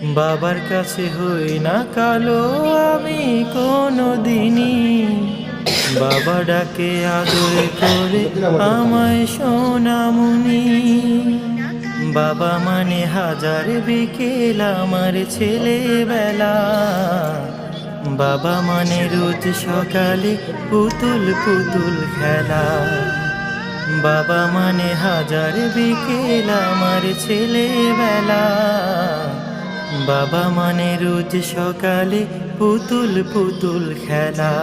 বাবার কাছে হই না কালো আমি কোনো দিনই, বাবা ডাকে আদর করে আমায় সোনামণি। বাবা মানে হাজার বিকেল আমার ছেলেবেলা, বাবা মানে রোজ সকালে পুতুল পুতুল খেলা। বাবা মানে হাজার বিকেল আমার ছেলেবেলা, বাবা মানে রোজ সকালে পুতুল পুতুল খেলা।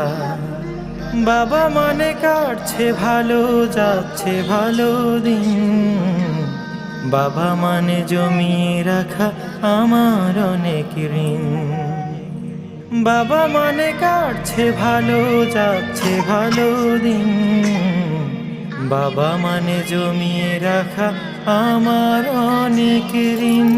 বাবা মানে কাটছে ভালো যাচ্ছে ভালো দিন, বাবা মানে জমিয়ে রাখা আমার অনেক ঋণ। বাবা মানে কাটছে ভালো যাচ্ছে ভালো দিন, বাবা মানে জমিয়ে রাখা আমার অনেক ঋণ।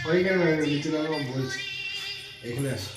ওইখানে নিচে দাঁড়ানো বলছি, এখানে আসো।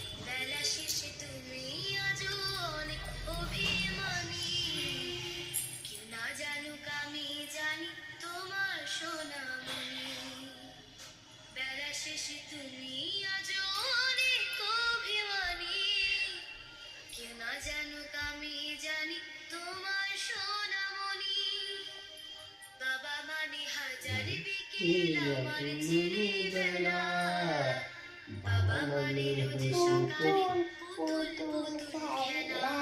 পুতুল পুতুল খেলা।